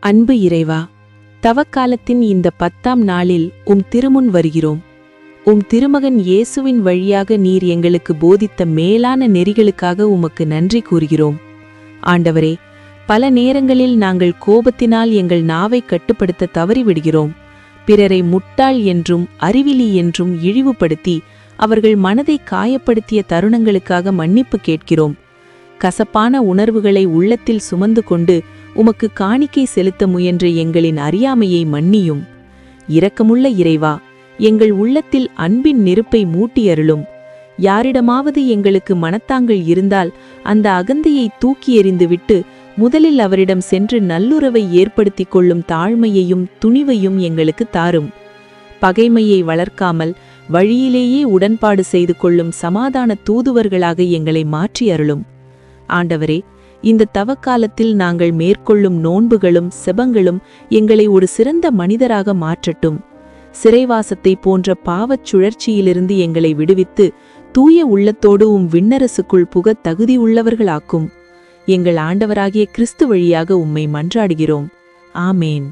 அன்பு இறைவா, தவக்காலத்தின் இந்த 10ஆம் நாளில் திருமுன் வருகிறோம். திருமகன் இயேசுவின் வழியாக நீர் எங்களுக்கு போதித்த மேலான நெறிகளுக்காக உமக்கு நன்றி கூறுகிறோம். ஆண்டவரே, பல நேரங்களில் நாங்கள் கோபத்தினால் எங்கள் நாவை கட்டுப்படுத்த தவறிவிடுகிறோம். பிறரை முட்டாள் என்றும் அறிவிலி என்றும் இழிவுபடுத்தி அவர்கள் மனதை காயப்படுத்திய தருணங்களுக்காக மன்னிப்பு கேட்கிறோம். கசப்பான உணர்வுகளை உள்ளத்தில் சுமந்து கொண்டு உமக்கு காணிக்கை செலுத்த முயன்ற எங்களின் அறியாமையை மன்னியும். இரக்கமுள்ள இறைவா, எங்கள் உள்ளத்தில் அன்பின் நெருப்பை மூட்டியருளும். யாரிடமாவது எங்களுக்கு மனத்தாங்கள் இருந்தால் அந்த அகந்தையை தூக்கி எறிந்துவிட்டு முதலில் அவரிடம் சென்று நல்லுறவை ஏற்படுத்திக் கொள்ளும் தாழ்மையையும் துணிவையும் எங்களுக்கு தாரும். பகைமையை வளர்க்காமல் வழியிலேயே உடன்பாடு செய்து கொள்ளும் சமாதான தூதுவர்களாக எங்களை மாற்றி அருளும். ஆண்டவரே, இந்த தவக்காலத்தில் நாங்கள் மேற்கொள்ளும் நோன்புகளும் செபங்களும் எங்களை ஒரு சிறந்த மனிதராக மாற்றட்டும். சிறைவாசத்தை போன்ற பாவச் சுழற்சியிலிருந்து எங்களை விடுவித்து தூய உள்ளத்தோடு விண்ணரசுக்குள் புகத் தகுதியுள்ளவர்களாக்கும். எங்கள் ஆண்டவராகிய கிறிஸ்து வழியாக உம்மை மன்றாடுகிறோம். ஆமேன்.